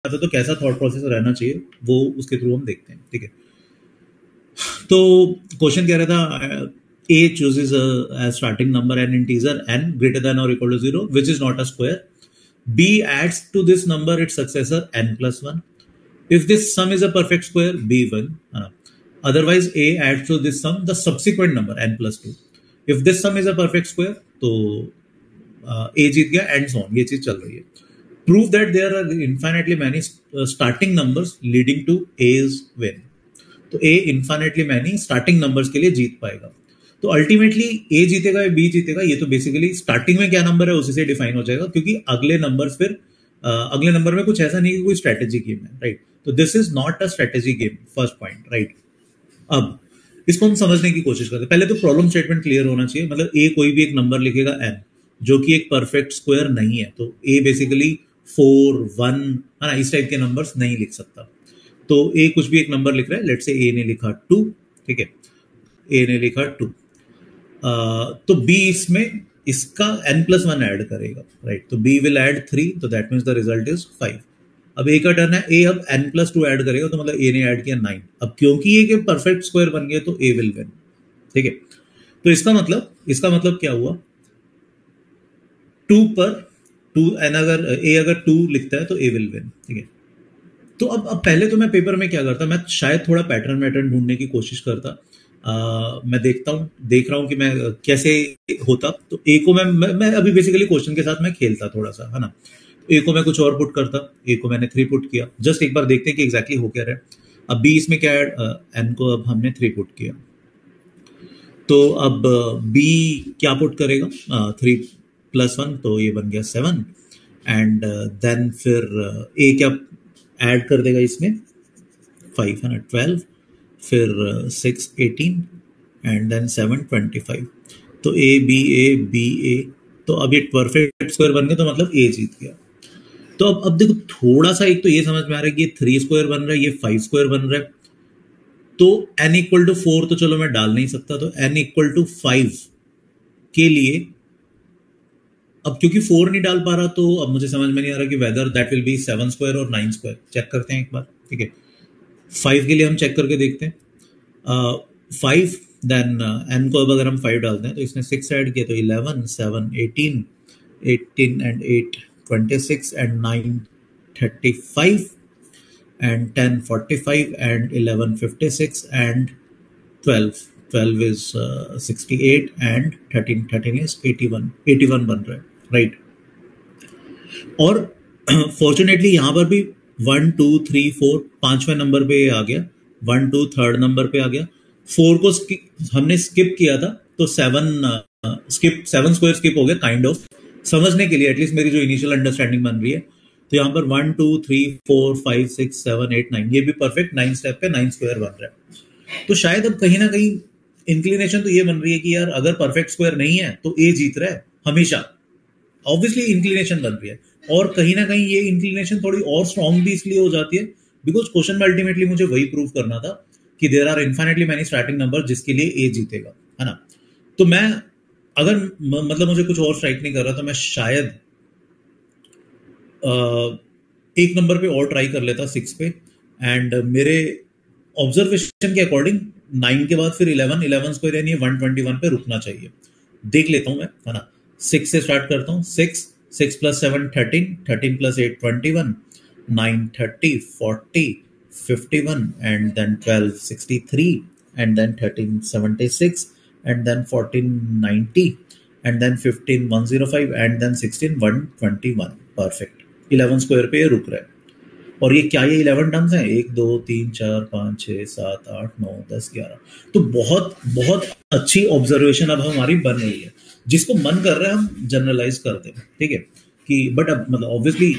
आता है तो कैसा थॉट प्रोसेस रहना चाहिए वो उसके थ्रू हम देखते हैं, ठीक है। तो क्वेश्चन कह रहा था a chooses a starting number and integer n greater than or equal to 0 which is not a square. B adds to this number its successor n plus 1. If this sum is a perfect square, B win. Otherwise, A adds to this sum the subsequent number n plus 2. If this sum is a perfect square, तो A जीत गया and so on. ये चीज चल रही है. Prove that there are infinitely many starting numbers leading to A's win. तो A infinitely many starting numbers के लिए जीत पाएगा. तो अल्टीमेटली A जीतेगा या B जीतेगा, ये तो बेसिकली स्टार्टिंग में क्या नंबर है उसी से डिफाइन हो जाएगा, क्योंकि अगले नंबर्स फिर अगले नंबर में कुछ ऐसा नहीं कि कोई स्ट्रेटेजी गेम है, राइट। तो this is not a strategy game, first point, right. अब इसको हम समझने की कोशिश करते हैं। पहले तो प्रॉब्लम स्टेटमेंट क्लियर होना चाहिए, मतलब A कोई भी एक नंबर लिखेगा n जो कि एक परफेक्ट स्क्वायर नहीं है, तो A बेसिकली 4 1 है ना, इस टाइप के नंबर्स नहीं लिख सकता। तो A कुछ भी एक नंबर लिख रहा है, लेट्स से A ने लिखा 2, ठीक है, A ने लिखा 2, तो B इसमें इसका n+1 ऐड करेगा, राइट। तो B विल ऐड 3, तो that means the result is 5। अब A का टर्न है, A अब n+2 ऐड करेगा, तो मतलब A ने ऐड किया 9। अब क्योंकि ये के परफेक्ट स्क्वायर बन गया तो A विल विन, ठीक है। तो इसका मतलब क्या हुआ, 2 पर 2 n, अगर A अगर 2 लिखता है तो A विल विन, ठीक है। तो अब पहले तो मैं पेपर में क्या करता, मैं शायद थोड़ा पैटर्न ढूंढने की कोशिश करता। मैं देख रहा हूं कि मैं कैसे होता। तो ए को मैं अभी बेसिकली क्वेश्चन के साथ मैं खेलता थोड़ा सा, है ना। ए को मैं कुछ और पुट करता, ए को मैंने 3 पुट किया, जस्ट एक बार देखते हैं कि एग्जैक्टली हो क्या रहा है। अब बी इसमें क्या ऐड, एन को अब हमने 3 पुट किया, तो अब बी क्या पुट करेगा, 3+1, तो ये बन गया 7, एंड देन फिर ए क्या ऐड कर देगा इसमें, 5 है ना, 12, फिर 6 18, एंड देन 7 25। तो ए बी ए, तो अब ये परफेक्ट स्क्वायर बन गया, तो मतलब ए जीत गया। तो अब देखो थोड़ा सा, एक तो ये समझ में आ रहा है कि ये 3 स्क्वायर बन रहा है, ये 5 स्क्वायर बन रहा है, तो n = 4 तो चलो मैं डाल नहीं सकता, तो n = 5 के लिए अब क्योंकि 4 नहीं डाल पा रहा, तो अब मुझे समझ में नहीं आ रहा कि whether that will B 7 square और 9 स्क्वायर। चेक करते हैं एक बार, ठीक है। 5 के लिए हम चेक करके देखते हैं, 5, देन n को अब अगर हम 5 डालते हैं तो इसने 6 ऐड किया, तो 11 7 18 18 and 8 26 and 9 35 and 10 45 and 11 56 and 12 is 68 and 13 is 81 बन रहा है, राइट। और फॉर्चुनेटली यहां पर भी 1 2 3 4 5वें नंबर पे आ गया, 1 2 3rd नंबर पे आ गया। 4 को हमने स्किप किया था, तो 7 स्क्वायर स्किप हो गया, काइंड ऑफ समझने के लिए, एटलीस्ट मेरी जो इनिशियल अंडरस्टैंडिंग बन रही है। तो यहाँ पर 1 2 3 4 5 6 7 8 9, ये भी परफेक्ट 9 स्टेप पे 9 स्क्वायर बन रहा है। तो शायद अब कहीं ना कहीं इंक्लिनेशन तो ये बन रही है कि यार अगर परफेक्ट स्क्वायर नहीं है तो ए जीत रहा है हमेशा, ऑब्वियसली इंक्लिनेशन बन रही है। और कहीं ना कहीं ये इंक्लिनेशन थोड़ी और स्ट्रॉन्ग भी इसलिए हो जाती है बिकॉज क्वेश्चन में अल्टीमेटली मुझे वही प्रूव करना था कि there are infinitely many starting number जिसके लिए ए जीतेगा, है ना। तो मैं अगर मतलब मुझे कुछ और स्ट्राइक नहीं कर रहा, तो मैं शायद एक नंबर पे और ट्राई कर लेता, 6 पे, एंड मेरे ऑब्जर्वेशन के अकॉर्डिंग 9 के बाद फिर 11 स्क्वायर यानी 121 पे रुकना चाहिए। देख लेता हूं मैं, है ना। 6 से स्टार्ट करता हूं, 6 + 7 13 13 + 8 21 9 30 40 51 and then 12 63 and then 13 76 and then 14 90 and then 15 105 and then 16 121, perfect. 11 square पे रुक रहा है। और ये क्या, ये 11 टर्म्स हैं, 1 2 3 4 5 6 7 8 9 10 11। तो बहुत बहुत अच्छी ऑब्जर्वेशन अब हमारी बन रही है, जिसको मन कर रहा है हम जनरलाइज करते हैं, ठीक है। कि बट अब मतलब ऑब्वियसली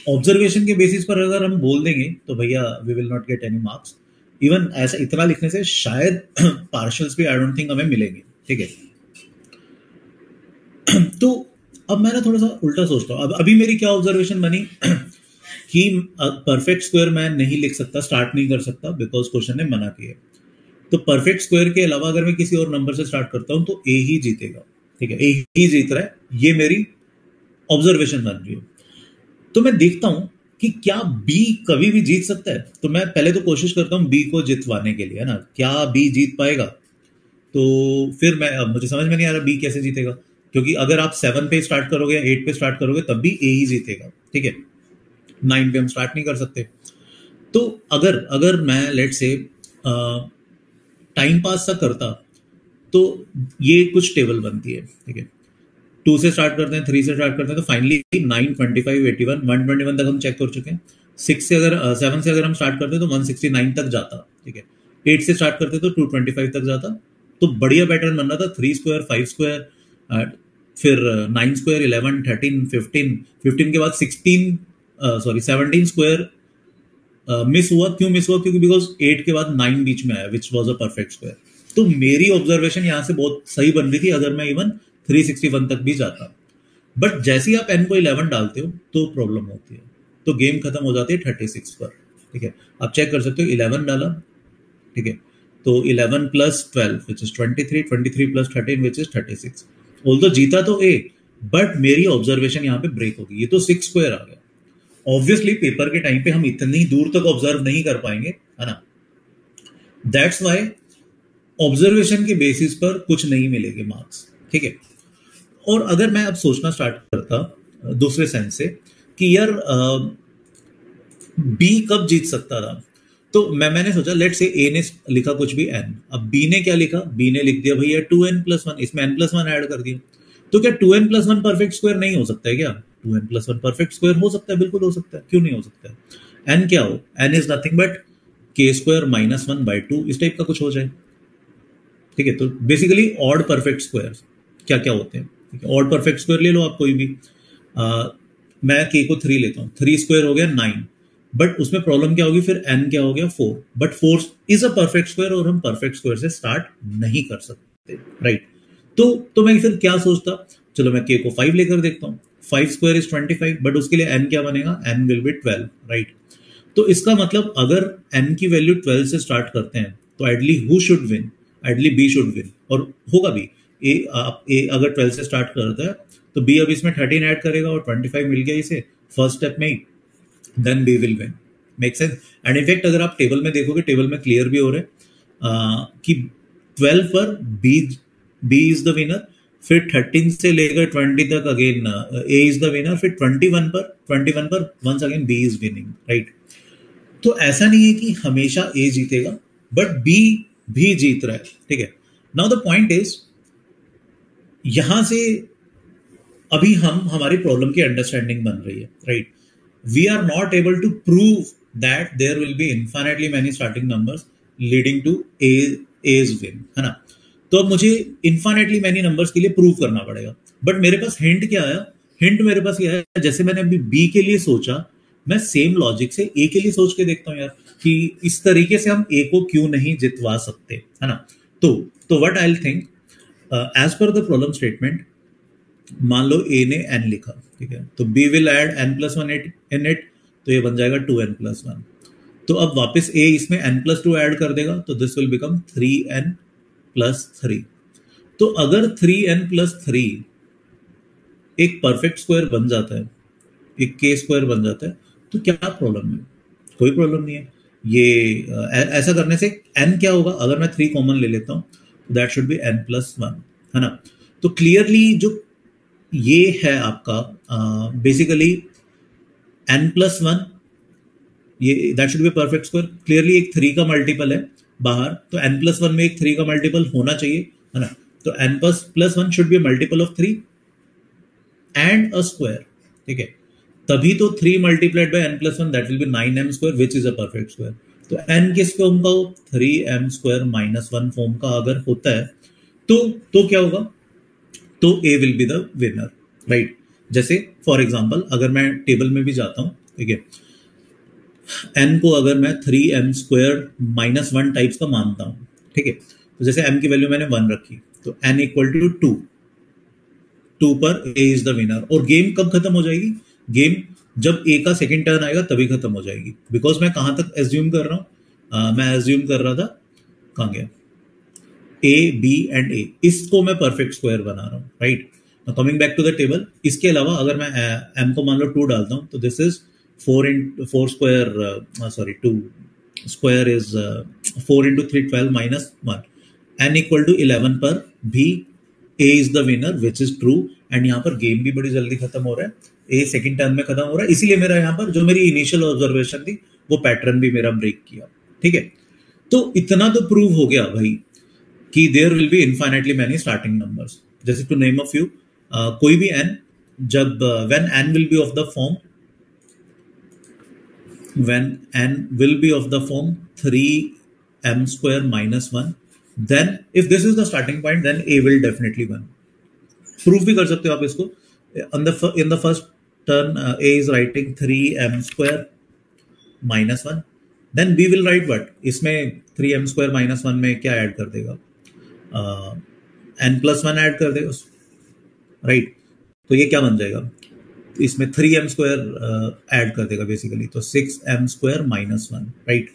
ऑब्जर्वेशन के बेसिस पर अगर हम बोल देंगे तो भैया we will not get any marks. Even ऐसा इतना लिखने से शायद पार्शल्स भी आई डोंट थिंक हमें मिलेंगे, ठीक है। तो अब मैं ना थोड़ा सा उल्टा सोचता हूँ। अब अभी मेरी क्या ऑब्जर्वेशन बनी कि परफेक्ट स्क्वायर मैं नहीं लिख सकता, स्टार्ट नहीं कर सकता, बिकॉज क्वेश्चन ने मना किया। तो परफेक्ट स्क्वायर के अलावा अगर मैं किसी और नंबर से स्टार्ट करता हूं तो ए ही जीतेगा, ठीक है, ए ही जीत रहा है, ये मेरी ऑब्जर्वेशन बन रही है। तो मैं देखता हूं कि क्या बी कभी भी जीत सकता है। तो मैं पहले तो कोशिश करता हूँ बी को जितवाने के लिए, है ना, क्या बी जीत पाएगा। तो फिर मैं, अब मुझे समझ में नहीं आ रहा बी कैसे जीतेगा, क्योंकि अगर आप 7 पे स्टार्ट करोगे या 8 पे स्टार्ट करोगे तब भी ए ही जीतेगा, ठीक है, 9 पे हम स्टार्ट नहीं कर सकते। तो अगर अगर मैं लेट से टाइम पास सा करता तो ये कुछ टेबल बनती है, ठीक है। 2 से स्टार्ट करते हैं, 3 से स्टार्ट करते हैं, तो फाइनली 9, 25, 81, 121 तक हम चेक कर चुके हैं। 6 से अगर 7 से अगर हम स्टार्ट करते हैं तो 169 तक जाता, ठीक है। 8 से स्टार्ट करते तो 225 तक जाता। तो बढ़िया पैटर्न बन रहा था, 3 स्क्वायर, 5 स्क्वायर, फिर 9 स्क्वायर, 11, 13, 15, 15 के बाद 16, सॉरी 17 स्क्वायर मिस हुआ। क्यों मिस हुआ? क्योंकि बिकॉज 8 के बाद 9 बीच में आया, which was a perfect square. तो मेरी ऑब्जर्वेशन यहां से बहुत सही बन रही थी, अगर मैं इवन 361 तक भी जाता। बट जैसे ही आप n को 11 डालते हो तो प्रॉब्लम होती है, तो गेम खत्म हो जाती है 36 पर, ठीक है। आप चेक कर सकते हो, 11 डाला, ठीक है, तो 11 plus 12 which is 23, 23 plus 13 which is 36। Although जीता तो ए, बट मेरी ऑब्जर्वेशन यहाँ पे ब्रेक होगी, ये तो 6 स्क्वायर आ गया। ऑब्वियसली पेपर के टाइम पे हम इतनी दूर तक ऑब्जर्व नहीं कर पाएंगे, है ना। दैट्स वाई ऑब्जर्वेशन के बेसिस पर कुछ नहीं मिलेंगे मार्क्स, ठीक है। और अगर मैं अब सोचना स्टार्ट करता दूसरे सेंस से कि यार बी कब जीत सकता था, तो मैंने सोचा लेट से ए ने लिखा कुछ भी एन, अब बी ने क्या लिखा, बी ने लिख दिया भैया 2n+1, इसमें n+1 ऐड कर दिया। तो क्या 2n+1 परफेक्ट स्क्वायर नहीं हो सकता है क्या? 2n+1 परफेक्ट स्क्वायर हो सकता है, बिल्कुल हो सकता है, क्यों नहीं हो सकता है। एन क्या हो? N is nothing but k² - 1/2, इस टाइप का कुछ हो जाए, ठीक है। तो बेसिकली ऑड परफेक्ट स्क्वायर क्या क्या होते हैं, ठीक है। ऑड परफेक्ट स्क्वायर ले लो आप कोई भी, मैं k को 3 लेता हूँ, 3 स्क्वायर हो गया 9, बट उसमें प्रॉब्लम क्या होगी, फिर n क्या हो गया 4, but 4 is a perfect square और हम परफेक्ट स्क्वायर से स्टार्ट नहीं कर सकते, राइट। तो मैं फिर क्या सोचता, चलो मैं k को 5 लेकर देखता हूँ, 5 स्क्वायर इज 25, बट उसके लिए n क्या बनेगा, n विल बी 12, राइट। तो इसका मतलब अगर n की वैल्यू 12 से स्टार्ट करते हैं तो ideally who should win, ideally B should win, और होगा भी। ए अगर 12 से स्टार्ट करता है तो बी अब इसमें 13 ऐड करेगा और 25 मिल गया इसे फर्स्ट स्टेप में ही, then B will win. Make sense? And in fact अगर आप टेबल में देखोगे, टेबल में क्लियर भी हो रहा है कि 12 पर बी इज द विनर, फिर 13 से लेकर 20 तक again A is the winner, फिर 21 पर once again B is winning, right. तो ऐसा नहीं है कि हमेशा ए जीतेगा, बट बी भी जीत रहा है, ठीक है। नाउ द पॉइंट इज, यहां से अभी हमारी प्रॉब्लम की अंडरस्टैंडिंग बन रही है, right. We are not able to prove that there will be infinitely many starting numbers leading to A's win, है ना। तो अब मुझे इन्फाइनाइटली मैनी नंबर्स के लिए प्रूव करना पड़ेगा, बट मेरे पास हिंट क्या आया, हिंट मेरे पास यह है, जैसे मैंने अभी बी के लिए सोचा, मैं सेम लॉजिक से ए के लिए सोच के देखता हूं यार, कि इस तरीके से हम ए को क्यों नहीं जितवा सकते, है ना। तो what I will think, as per the problem statement, मान लो ए ने एन लिखा, ठीक है, तो B will add n+1 in it, तो ये बन जाएगा 2n+1। तो अब वापस ए इसमें n+2 ऐड कर देगा, तो दिस विल बिकम 3n+3। तो अगर 3n+3 एक परफेक्ट स्क्वायर बन जाता है, एक k² बन जाता है, तो क्या प्रॉब्लम है? कोई प्रॉब्लम नहीं है। ये ऐसा करने से n क्या होगा, अगर मैं 3 कॉमन ले लेता हूं, दैट शुड बी n+1, है ना। तो क्लियरली जो ये है आपका बेसिकली n+1, ये that should be perfect square, clearly एक 3 का मल्टीपल है बाहर, तो n+1 में एक 3 का मल्टीपल होना चाहिए, है ना। तो n+1 should be multiple of 3 and a square, ठीक है। तभी तो 3 multiplied by n+1 that will B 9m² which is a perfect square. तो n किस फॉर्म का हो, 3m² - 1 फॉर्म का अगर होता है, तो क्या होगा, तो A will be the winner, right. जैसे फॉर एग्जाम्पल अगर मैं टेबल में भी जाता हूं, ठीक है, एन को अगर मैं 3m² - 1 टाइप्स का मानता हूं, ठीक है, तो जैसे m की वैल्यू मैंने 1 रखी, तो n = 2 पर a इज द विनर। और गेम कब खत्म हो जाएगी, गेम जब a का सेकंड टर्न आएगा तभी खत्म हो जाएगी, बिकॉज मैं कहां तक एज्यूम कर रहा हूं, मैं एज्यूम कर रहा था, कहां गया, ए बी एंड ए, इसको मैं परफेक्ट स्क्वायर बना रहा हूं, right. Coming back to the table, इसके अलावा अगर मैं m को मान लो 2 डालता हूं, तो this is 4 square, sorry, 2 square is 4 into 3 12 minus 1, n equal to 11 पर भी A is the winner which is true, and यहाँ पर गेम भी बड़ी जल्दी खत्म हो रहा है, A सेकंड टर्न में खत्म हो रहा है, इसीलिए मेरा यहाँ पर जो मेरी इनिशियल ऑब्जर्वेशन थी वो पैटर्न भी मेरा ब्रेक किया. ठीक है, तो इतना तो प्रूव हो गया भाई कि there will be infinitely many starting numbers. जैसे टू नेम अ फ्यू, कोई भी n, जब when n will be of the form, when n will be of the form 3m square minus 1, then if this is the starting point, then A will definitely win. Proof भी कर सकते हो आप इसको. In the first turn, A is writing 3m square minus 1, then B will write what? इसमें 3m square minus 1 में क्या add कर देगा? n plus 1 ऐड कर देगा, राइट? तो ये क्या बन जाएगा? इसमें 3m स्क्वायर ऐड कर देगा बेसिकली, तो 6m स्क्वायर माइनस 1, राइट?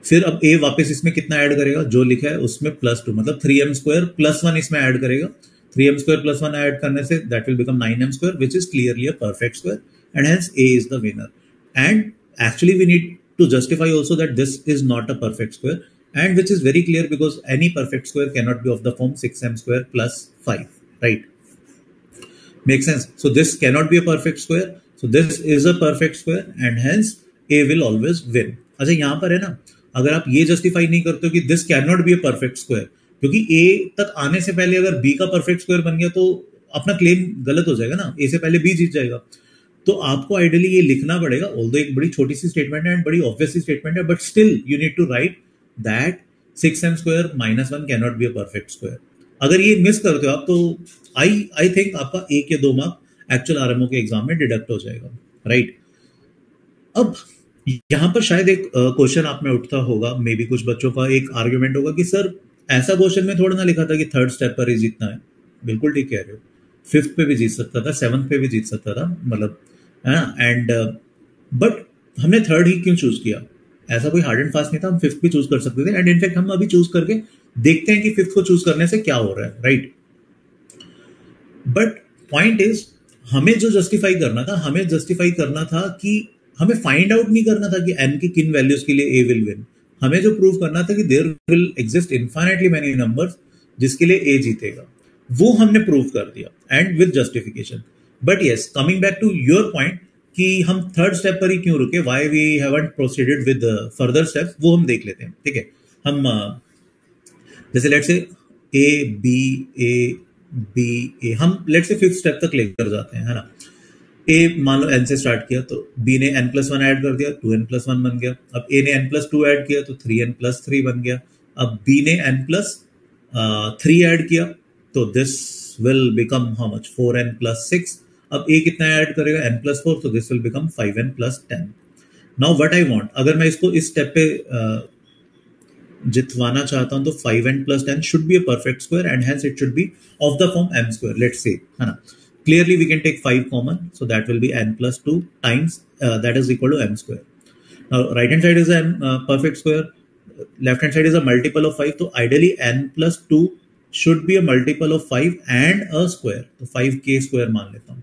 फिर अब A वापस इसमें कितना ऐड करेगा? जो लिखा है उसमें +2, मतलब 3m स्क्वायर प्लस 1 इसमें ऐड करेगा. 3m स्क्वायर प्लस 1 ऐड करने से that will become 9m square which is clearly a perfect square, and hence A is the winner. And actually we need to justify also that this is not a perfect square, and which is very clear because any perfect square cannot be of the form 6m square plus 5, right? Makes sense? So this cannot be a perfect square, so this is a perfect square and hence A will always win. अच्छा, यहाँ पर है ना, अगर आप ये justify नहीं करते हो कि this cannot be a perfect square, क्योंकि A तक आने से पहले अगर B का perfect square बन गया तो अपना क्लेम गलत हो जाएगा ना, A से पहले B जीत जाएगा. तो आपको आइडियली ये लिखना पड़ेगा, ऑल्दो एक बड़ी छोटी सी स्टेटमेंट है एंड बड़ी ऑब्वियस सी स्टेटमेंट है, but still you need to write that 6m square minus 1 cannot be a perfect square. अगर ये मिस करते हो आप तो आई थिंक आपका 1 या 2 मार्क एक्चुअल आरएमओ के एग्जाम में डिडक्ट हो जाएगा, राइट? अब यहां पर शायद एक क्वेश्चन आप में उठता होगा, मे बी कुछ बच्चों का एक आर्ग्यूमेंट होगा कि सर ऐसा क्वेश्चन में थोड़ा ना लिखा था कि थर्ड स्टेप पर ही जीतना है. बिल्कुल ठीक कह रहे हो, 5th पे भी जीत सकता था, 7th पे भी जीत सकता था, मतलब है ना. एंड बट हमने थर्ड ही क्यों चूज किया? ऐसा कोई हार्ड एंड फास्ट नहीं था, हम 5th भी चूज कर सकते थे. एंड इनफैक्ट हम अभी चूज करके देखते हैं कि 5th को चूज करने से क्या हो रहा है, राइट? बट पॉइंट इज, हमें जो जस्टिफाई करना था, हमें जस्टिफाई करना था कि हमें फाइंड आउट नहीं करना था कि n की किन वैल्यूज के लिए A विल विन. हमें जो प्रूव करना था कि there will exist infinitely many numbers जिसके लिए A जीतेगा, वो हमने प्रूव कर दिया and with justification. But yes, coming back to your point कि हम थर्ड स्टेप पर ही क्यों रुके, why we haven't proceeded with further steps, वो हम देख लेते हैं. ठीक है, हम जैसे लेट्स से A, हम लेट्स से 5th स्टेप तक लेकर जाते हैं, है ना. A मान लो n से स्टार्ट किया, तो B ने n+1 ऐड कर दिया, 2n+1 बन गया. अब A ने n+2 ऐड किया तो 3n+3 बन गया. अब B ने n+3 ऐड किया तो this will become how much, 4n+6. अब A कितना ऐड करेगा, n+4, तो this will become 5n+10. Now what I want, अगर मैं इसको इस स्टेप पे जितवाना चाहता हूं तो 5n+10 should be a perfect square and hence it should be of the form m square, let's say, है ना. Clearly we can take 5 common, so that will be n+2 times that is equal to m square. Now right hand side is a perfect square, left hand side is a multiple of 5, तो ideally n+2 should be a multiple of 5 and a square, तो 5k square मान लेता हूं.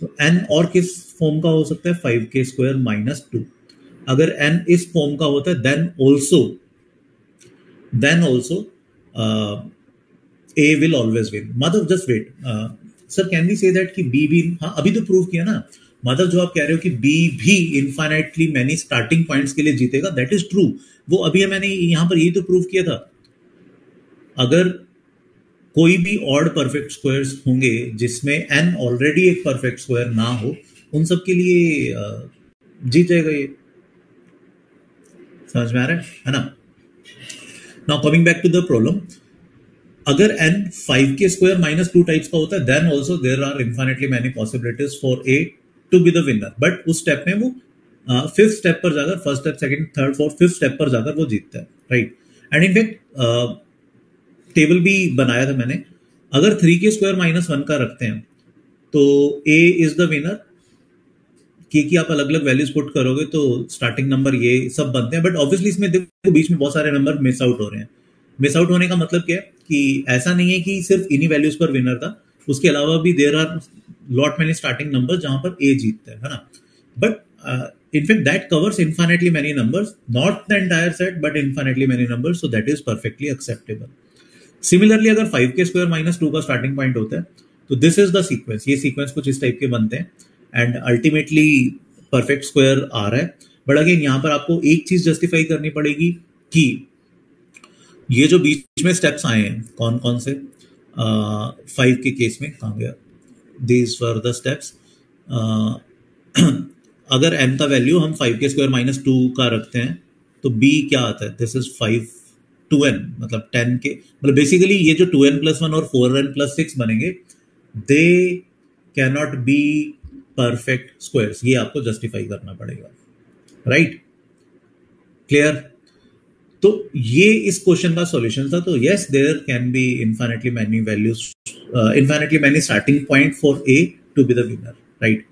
तो n और किस form का हो सकता है, 5k square minus 2. अगर n इस फॉर्म का होता है then also A will always win. मतलब just wait, sir can we say that कि B भी, हाँ अभी तो प्रूव किया ना, मतलब जो आप कह रहे हो कि B भी इनफाइनाइटली मैनी स्टार्टिंग पॉइंट्स के लिए जीतेगा, दैट इज ट्रू. वो अभी मैंने यहाँ पर यही तो प्रूव किया था. अगर कोई भी ऑड परफेक्ट स्क्वायर्स होंगे जिसमें n ऑलरेडी एक परफेक्ट स्क्वायर ना हो, उन सब के लिए जीत जाएगा ये. समझ में आ रहा है ना. Now coming back to the problem, अगर n 5k square minus 2 types का होता है then also there are infinitely many possibilities for A to be the winner. But उस स्टेप में वो 5th स्टेप पर जाकर, first step, second, third, fourth, 5th step पर जाकर वो जीतता है, राइट? एंड इनफैक्ट टेबल भी बनाया था मैंने. अगर 3k स्क्वायर माइनस 1 का रखते हैं तो A इज द विनर. कि आप अलग अलग वैल्यूज पुट करोगे तो स्टार्टिंग नंबर ये सब बनते हैं, बट ऑब्वियसली इसमें देखो बीच में बहुत सारे नंबर मिस आउट हो रहे हैं. मिस आउट होने का मतलब क्या है कि ऐसा नहीं है कि सिर्फ इन्हीं वैल्यूज पर विनर था, उसके अलावा भी there are lot many starting number जहां पर A जीतता है ना. But in fact that covers infinitely many numbers, not the entire set but infinitely many numbers, so that is perfectly acceptable. Similarly अगर 5k² माइनस 2 का starting point होता है तो दिस इज द सीक्वेंस, ये sequence कुछ इस type के बनते हैं एंड अल्टीमेटली परफेक्ट स्क्वायर आ रहा है. बट अगेन यहां पर आपको एक चीज जस्टिफाई करनी पड़ेगी कि ये जो बीच में स्टेप्स आए हैं कौन कौन से, 5 के केस में कहां गया, दीज वर द स्टेप्स. अगर m का वैल्यू हम 5k² माइनस 2 का रखते हैं तो b क्या आता है, दिस इज 2n, मतलब 10 के, मतलब बेसिकली ये जो 2n प्लस 1 और 4n प्लस 6 बनेंगे they cannot be perfect squares, ये आपको जस्टिफाई करना पड़ेगा. Right, clear? तो ये इस क्वेश्चन का सॉल्यूशन था. तो yes, there can be infinitely many values, infinitely many starting point for a to be the winner. Right.